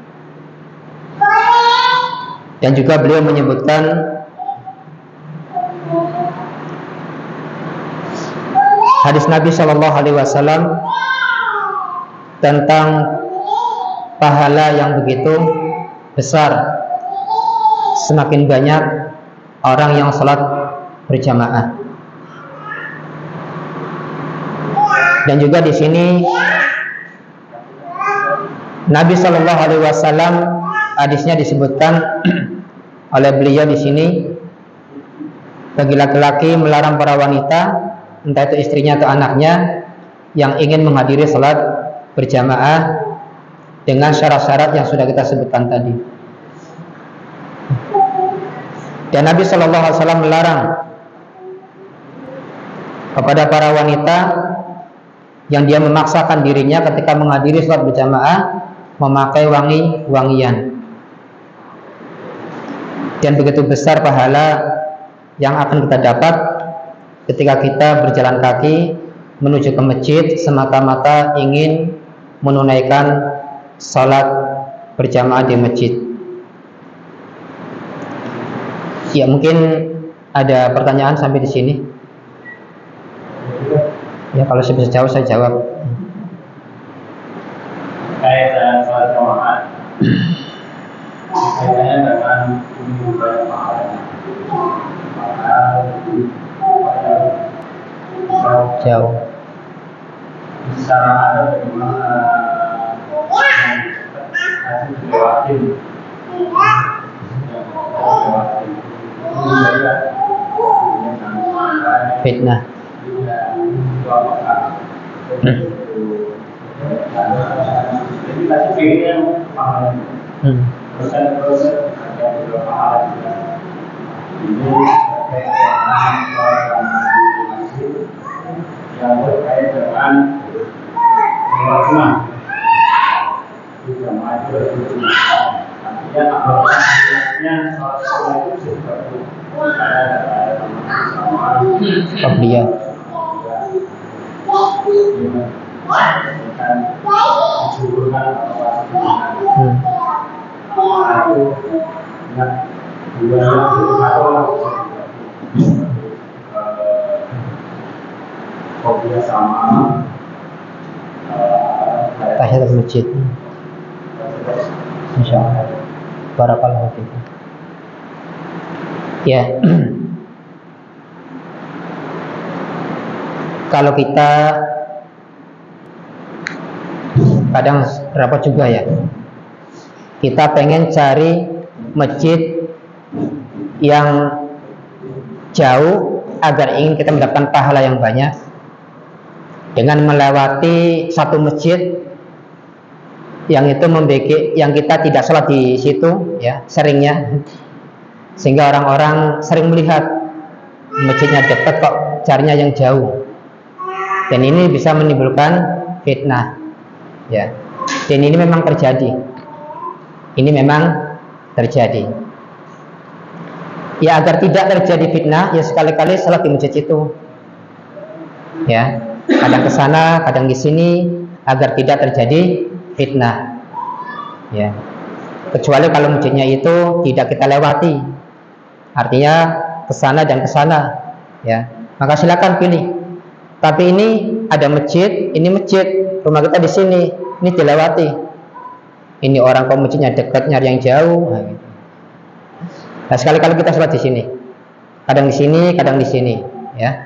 dan juga beliau menyebutkan hadis Nabi Shallallahu Alaihi Wasallam tentang pahala yang begitu besar semakin banyak orang yang sholat berjamaah. Dan juga di sini Nabi Shallallahu Alaihi Wasallam hadisnya disebutkan oleh beliau di sini, bagi laki-laki melarang para wanita, entah itu istrinya atau anaknya, yang ingin menghadiri salat berjamaah dengan syarat-syarat yang sudah kita sebutkan tadi. Dan Nabi Shallallahu Alaihi Wasallam melarang kepada para wanita yang dia memaksakan dirinya ketika menghadiri salat berjamaah memakai wangi-wangian. Dan begitu besar pahala yang akan kita dapat ketika kita berjalan kaki menuju ke masjid semata-mata ingin menunaikan salat berjamaah di masjid. Ya, mungkin ada pertanyaan sampai di sini. Ya, kalau saya bisa jawab, saya jawab. Kaitan salat jamaah, kaitannya dengan ibadah pahala. Jauh. Secara ada bagaimana hasil lewatin Fitnah. Jadi kasih pilih yang pahala. Proses ada juga pahala juga. Ini yang terkait dengan jamaah. Jamaah itu artinya apabila sholat itu seperti ada sama Qabliyah. Kopiah sama Tahiyatul masjid. Insyaallah. Barakallahu fiik. Ya. Kalau kita kadang repot juga ya, kita pengen cari masjid yang jauh agar ingin kita mendapatkan pahala yang banyak, dengan melewati satu masjid yang itu yang kita tidak sholat di situ ya seringnya, sehingga orang-orang sering melihat masjidnya dekat kok carinya yang jauh, dan ini bisa menimbulkan fitnah ya. Dan ini memang terjadi, ya. Agar tidak terjadi fitnah, ya sekali-kali salat di masjid itu ya, kadang ke sana kadang di sini, agar tidak terjadi fitnah ya. Kecuali kalau masjidnya itu tidak kita lewati, artinya ke sana dan ke sana ya, maka silakan pilih. Tapi ini ada masjid, ini masjid, rumah kita di sini, ini dilewati. Ini orang kok masjidnya dekat, nyari yang jauh. Nah, gitu. Nah, sekali-kali kita sholat di sini, kadang di sini, kadang di sini, ya.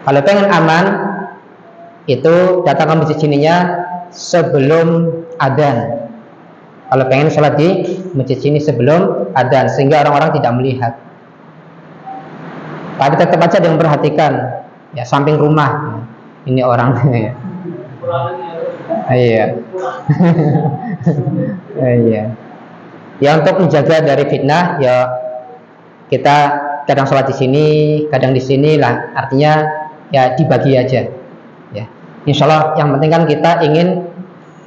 Kalau pengen aman, itu datang ke masjid sininya sebelum adzan. Kalau pengen sholat di masjid sini sebelum adzan, sehingga orang-orang tidak melihat. Tapi tetap aja dengan perhatikan, ya samping rumah. Ini orang. Iya. Iya. Ya untuk menjaga dari fitnah, ya kita kadang sholat di sini, kadang di sini lah. Artinya ya dibagi aja. Ya. Insya Allah yang penting kan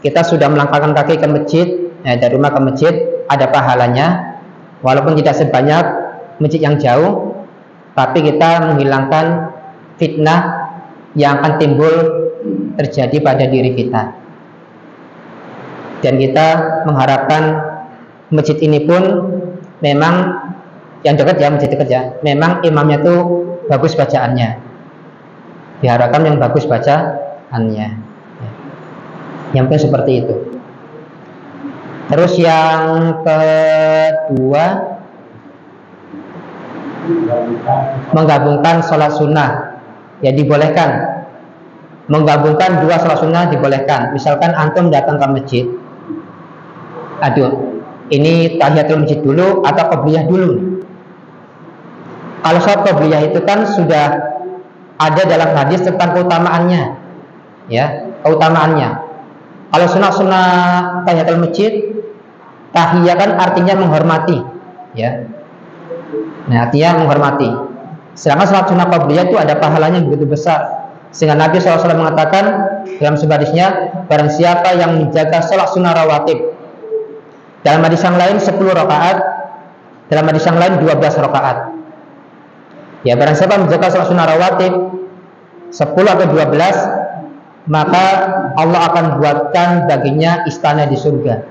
kita sudah melangkahkan kaki ke masjid, dari rumah ke masjid ada pahalanya, walaupun tidak sebanyak masjid yang jauh, tapi kita menghilangkan fitnah yang akan timbul terjadi pada diri kita. Dan kita mengharapkan masjid ini pun memang yang dekat ya, masjid dekat ya, memang imamnya tuh bagus bacaannya. Diharapkan yang bagus bacaannya. Yang penting seperti itu. Terus yang kedua, menggabungkan sholat sunnah. Ya dibolehkan. Menggabungkan dua sholat sunnah dibolehkan. Misalkan antum datang ke masjid, aduh, ini tahiyatul masjid dulu atau qobliyah dulu. Kalau sholat qobliyah itu kan sudah ada dalam hadis tentang keutamaannya, ya, keutamaannya. Kalau sunnah tahiyatul masjid, tahiyah kan artinya menghormati, ya. Nah, artinya menghormati. Sedangkan sholat sunnah qobliyah itu ada pahalanya begitu besar. Sehingga Nabi SAW mengatakan dalam sebuah hadisnya, barang siapa yang menjaga sholat sunnah rawatib, dalam hadis yang lain 10 rakaat, dalam hadis yang lain 12 rakaat. Ya, barang siapa menjaga sholat sunnah rawatib 10 atau 12, maka Allah akan buatkan baginya istana di surga.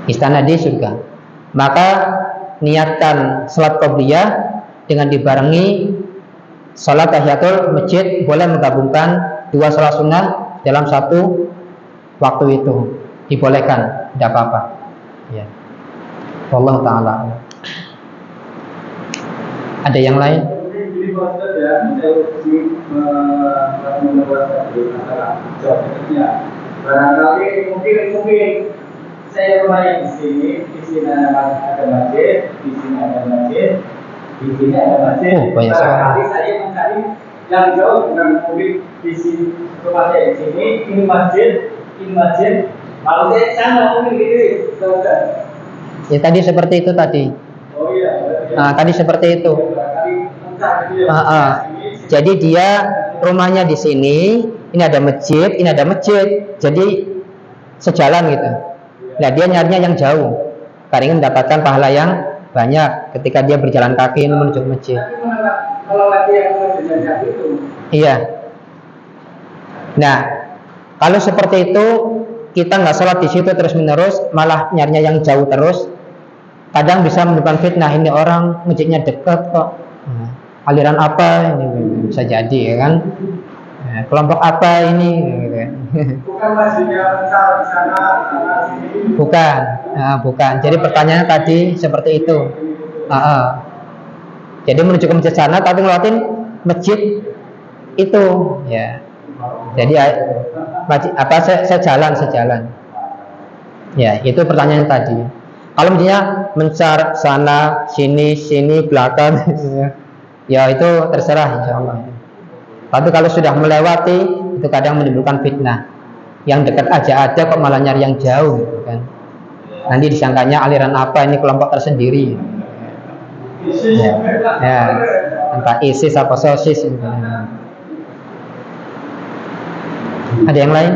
Istana di surga. Maka niatkan sholat qobliyah dengan dibarengi sholat tahiyatul masjid, boleh menggabungkan dua sholat sunnah dalam satu waktu itu, dibolehkan, tidak apa-apa. Ya. Wallahu ta'ala. Ada yang lain? Jadi maksud ya, barangkali mungkin saya rumahnya di sini ada masjid, di sini ada masjid, di sini ada masjid. Banyak barangkali saya mencari yang jauh dengan mungkin di sini rumah saya di sini, ini masjid. Kalau saya sana mungkin gitu. Ya tadi seperti itu tadi. Oh iya. Nah, tadi seperti itu. Jadi dia rumahnya di sini, ini ada masjid, ini ada masjid. Jadi sejalan gitu. Nah, dia nyarinya yang jauh, karena ingin mendapatkan pahala yang banyak ketika dia berjalan kaki menuju masjid. Kalau lagi yang berjalan kaki itu. Iya. Nah, kalau seperti itu kita nggak sholat di situ terus menerus, malah nyarinya yang jauh terus, kadang bisa menimbulkan fitnah. Ini orang masjidnya dekat kok, aliran apa ini, bisa jadi ya kan, kelompok apa ini gitu. Bukan masjidnya di sana sini. Bukan. Jadi pertanyaannya tadi seperti itu. Jadi menuju ke masjid sana tapi ngelewatin masjid itu, ya. Jadi sejalan. Ya, itu pertanyaan tadi. Kalau misalnya mencar sana, sini, belakang, ya itu terserah insya Allah. Tapi kalau sudah melewati, itu kadang menimbulkan fitnah. Yang dekat aja ada kok malah nyari yang jauh, gitu kan? Nanti disangkanya aliran apa, ini kelompok tersendiri. Ya, entah ISIS apa sosis. Gitu. Ada yang lain?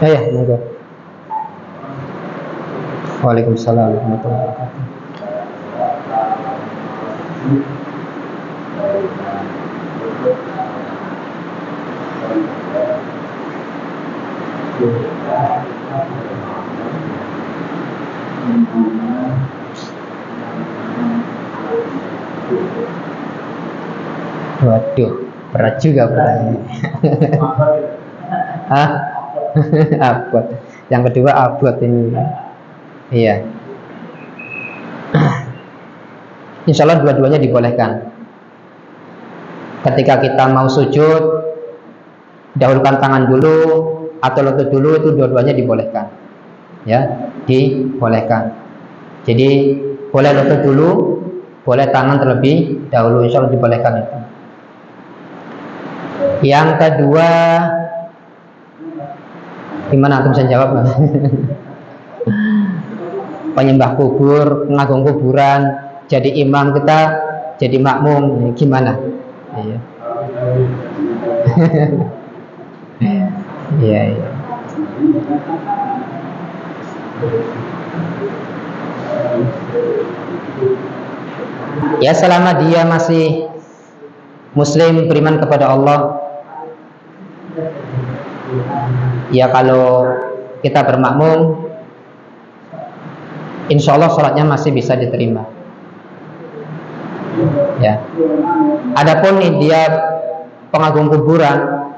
Ya, monggo. Waalaikumsalam warahmatullahi wabarakatuh. Waduh, berat juga pertanyaannya. Hah? Abot. Yang kedua abot ini. Iya. insya Allah dua-duanya dibolehkan. Ketika kita mau sujud, dahulukan tangan dulu atau lutut dulu, itu dua-duanya dibolehkan. Ya, dibolehkan. Jadi boleh lutut dulu, boleh tangan terlebih dahulu, insya Allah dibolehkan itu. Yang kedua, gimana antum bisa jawab? Penyembah kubur, pengagung kuburan, jadi imam kita, jadi makmum, gimana? Iya. Iya, iya. Ya, selama dia masih muslim, beriman kepada Allah, ya kalau kita bermakmum, insya Allah sholatnya masih bisa diterima. Ya. Adapun dia pengagung kuburan,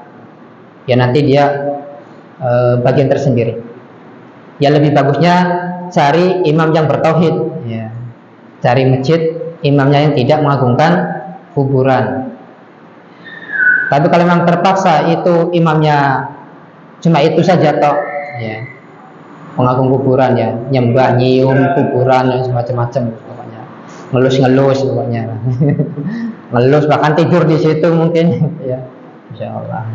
ya nanti dia bagian tersendiri. Ya lebih bagusnya cari imam yang bertauhid. Ya. Cari masjid imamnya yang tidak mengagungkan kuburan. Tapi kalau memang terpaksa itu imamnya cuma itu saja toh, ya, pengagung kuburan, ya, nyembah, nyium kuburan, ya, semacam-macam pokoknya, ngelus pokoknya, ngelus bahkan tidur di situ mungkin, ya, insya Allah.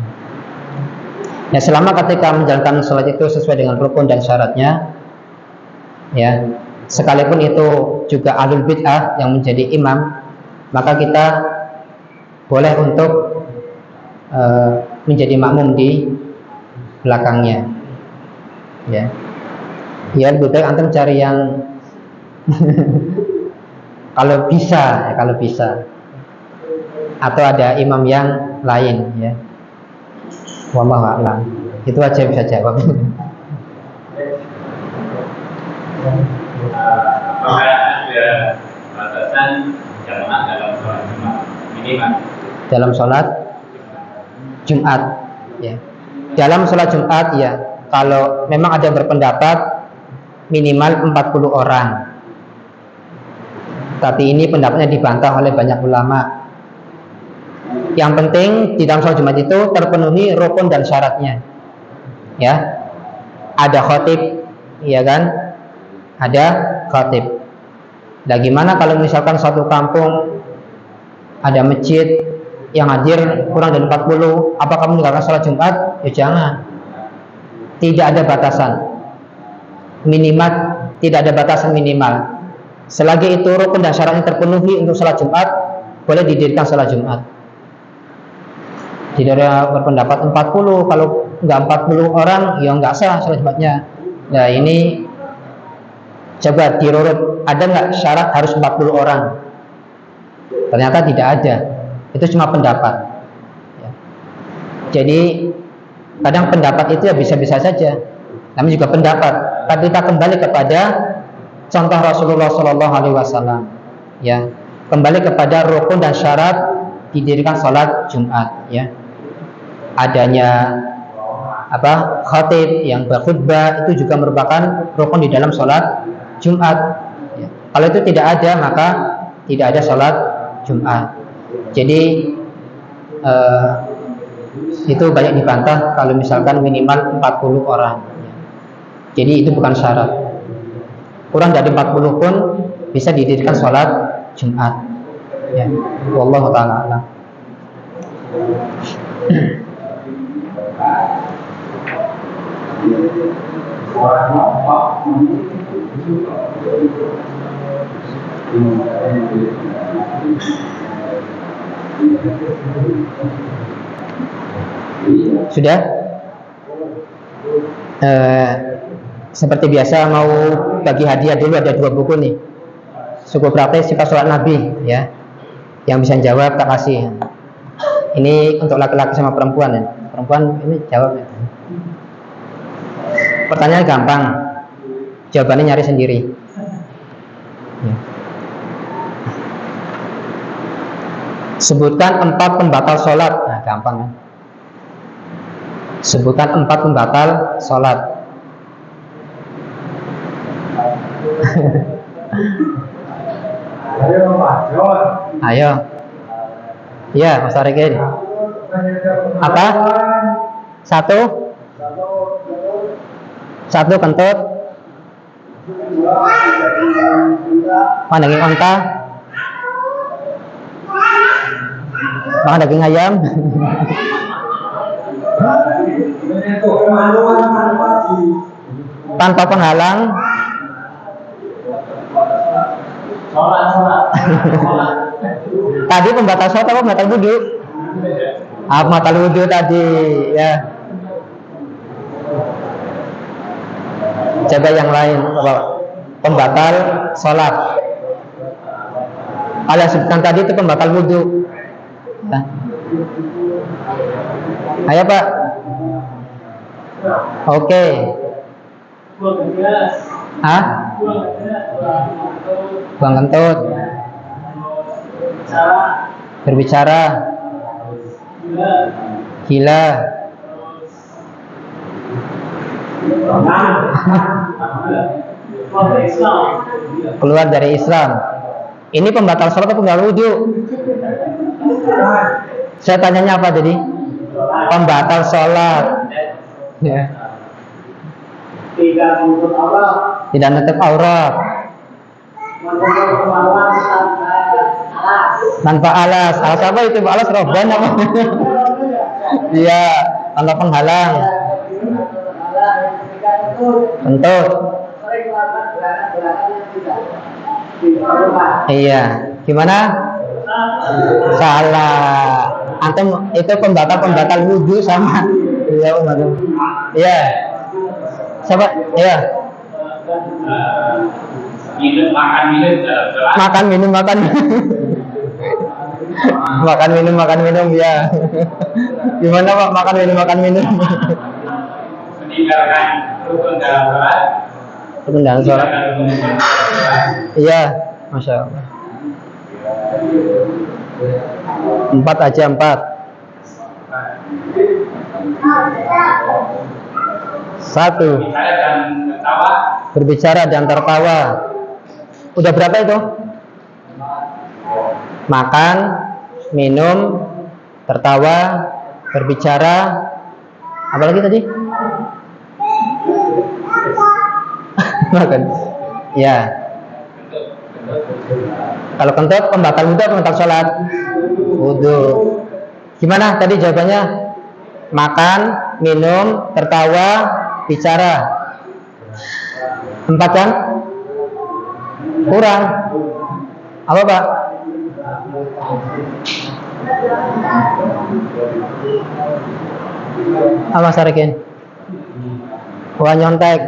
Ya, selama ketika menjalankan sholat itu sesuai dengan rukun dan syaratnya, ya, sekalipun itu juga ahlul bid'ah yang menjadi imam, maka kita boleh untuk menjadi makmum di belakangnya. Ya, ya lebih baik antum cari yang kalau bisa, ya, kalau bisa, atau ada imam yang lain, ya. Wallahu a'lam. Itu aja bisa jawab. Apakah ada batasan jamaah dalam sholat Jumat minimal? Dalam sholat Jumat, ya. Dalam sholat Jumat, ya, kalau memang ada yang berpendapat minimal 40 orang. Tapi ini pendapatnya dibantah oleh banyak ulama. Yang penting di dalam sholat Jumat itu terpenuhi rukun dan syaratnya. Ya. Ada khatib, ya kan? Ada khatib. Nah, gimana kalau misalkan satu kampung ada masjid yang hadir kurang dari 40, apakah meninggalkan sholat Jumat? Ya jangan. Tidak ada batasan minimal, tidak ada batasan minimal. Selagi itu rukun dan syaratnya terpenuhi untuk sholat Jumat, boleh didirikan sholat Jumat. Tidak ada berpendapat 40, kalau nggak 40 orang, ya nggak sah sholat Jumatnya. Nah, ini coba dirurut, ada nggak syarat harus 40 orang? Ternyata tidak ada. Itu cuma pendapat, ya. Jadi kadang pendapat itu ya bisa-bisa saja, namanya juga pendapat. Tapi kita kembali kepada contoh Rasulullah SAW, ya, kembali kepada rukun dan syarat didirikan sholat Jumat, ya. Adanya khatib yang berkhutbah itu juga merupakan rukun di dalam sholat Jumat, ya. Kalau itu tidak ada, maka tidak ada sholat Jumat. Jadi itu banyak dibantah kalau misalkan minimal 40 orang, ya. Jadi itu bukan syarat. Kurang dari 40 pun bisa didirikan sholat Jumat, ya. Wallahu ta'ala a'lam. Sudah? Seperti biasa mau bagi hadiah dulu, ada 2 buku nih. Suku Praktis Sifat Sholat Nabi, ya. Yang bisa jawab tak kasih. Ini untuk laki-laki sama perempuan, ya. Perempuan ini jawab, ya. Pertanyaannya gampang, jawabannya nyari sendiri, ya. Sebutkan 4 pembatal sholat. Nah, gampang, kan? Sebutkan 4 pembatal sholat. Ayo. Iya, Mas Tarikin. Apa? Satu kentut. Makan daging onta. Makan daging ayam. Tanpa penghalang. Tadi pembatal sholat apa pembatal wudhu? Pembatal wudhu tadi ya. Coba yang lain apa? Pembatal sholat. Alah sebutkan tadi itu pembatal wudhu. Ya. Ayo Pak. Oke. Hah? Buang kentut. Berbicara. Gila. Keluar dari Islam. Ini pembatal sholat atau pembatal wudhu? Saya tanyanya apa jadi? Pembatal sholat. Ya. Tidak menutup aurat. Tidak menutup aurat. Tanpa alas. Alas apa itu? Alas roban apa? Iya, tanpa penghalang. Kentut. Iya. Gimana? Salah. Antum itu pembatal wudhu sama. Iya, iya. Siapa? Iya. Makan minum ya. Gimana Pak? Makan minum. Meninggalkan rukun dalam sholat. Rukun dalam sholat. Iya, Masya Allah. 4 aja 4. 1. Berbicara dan tertawa. Udah berapa itu? Makan, minum, tertawa, berbicara. Apa lagi tadi? Makan. Ya. Kalau kentut pembatal wudhu atau pembatal sholat? Wudhu. Gimana tadi jawabannya? Makan, minum, tertawa, bicara. 4 kan? Kurang. Apa Pak? Apa Sarikin? Wah nyontek.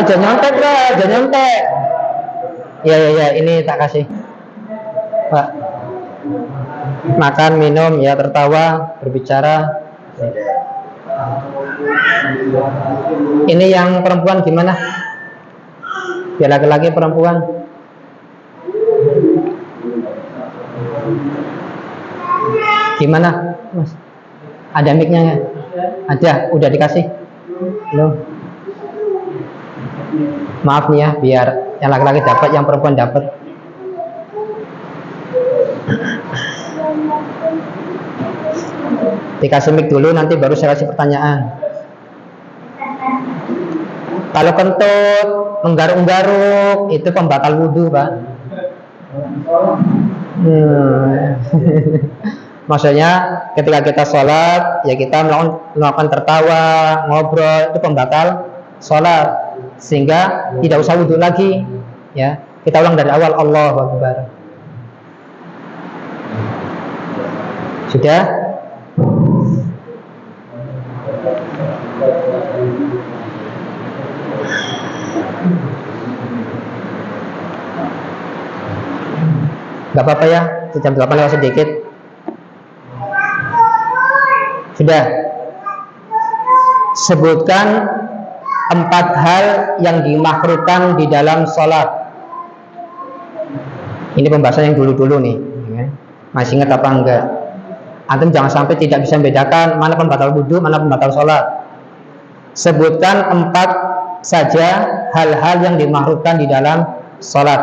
Jangan nyontek lah, jangan nyontek. Ya, ini tak kasih. Pak. Makan, minum, ya tertawa, berbicara. Ini yang perempuan gimana? Ya laki-laki perempuan. Gimana, Mas? Ada mic-nya ya? Ada, udah dikasih. Belum. Maaf nih ya, biar yang laki-laki dapat, yang perempuan dapat. Dikasih mic dulu, nanti baru saya kasih pertanyaan. Kalau kentut, menggaruk-garuk, itu pembatal wudhu, Pak. Maksudnya ketika kita sholat, ya kita melakukan tertawa, ngobrol, itu pembatal sholat, sehingga tidak usah wudhu lagi. Ya, kita ulang dari awal, Allahu Akbar. Sudah? Gak apa-apa ya, jam 8 lewat sedikit. Sudah. Sebutkan 4 hal yang dimakruhkan di dalam sholat. Ini pembahasan yang dulu-dulu nih. Masih ingat apa enggak? Antum jangan sampai tidak bisa membedakan mana pembatal wudhu, mana pembatal sholat. Sebutkan 4 saja hal-hal yang dimakruhkan di dalam sholat.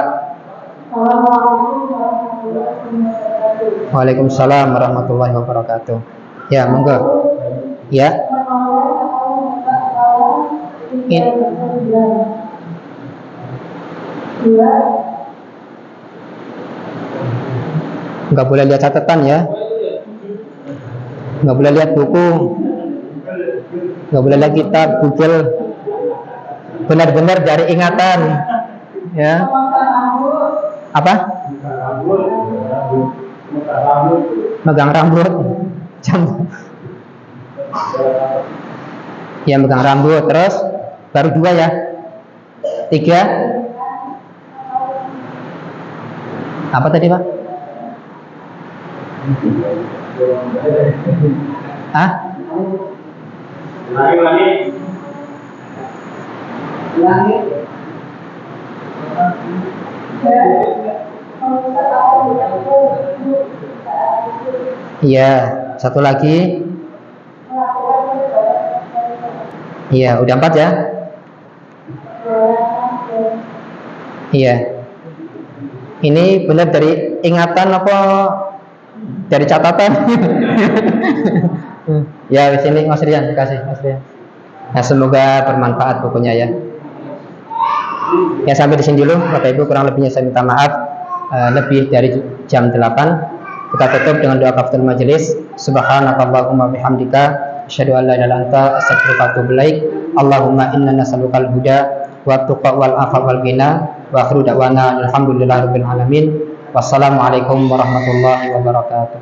Waalaikumsalam warahmatullahi wabarakatuh. Ya, monggo. Ya. Nggak boleh lihat catatan ya, nggak boleh lihat buku, nggak boleh lihat kitab, Google. Benar-benar dari ingatan, ya. Apa? Megang rambut, ya megang rambut. Terus baru 2 ya, 3. Apa tadi Pak? Ah? Iya, satu lagi. Iya, udah 4 ya. Iya. Ini benar dari ingatan apa dari catatan? Ya, di sini Mas Rian, kasih Mas Rian. Nah, semoga bermanfaat bukunya ya. Ya, sampai di sini dulu Bapak Ibu, kurang lebihnya saya minta maaf. Lebih dari jam 8. Kita tutup dengan doa kafaratul majelis. Subhanakallahumma bihamdika asyhadu an la ilaha illa anta astaghfiruka wa atubu ilaik. Allahumma inna nas'alukal huda wa tuqa wal afa wal ghina wa akhiru da'wana alhamdulillahirabbil alamin. Wassalamualaikum warahmatullahi wabarakatuh.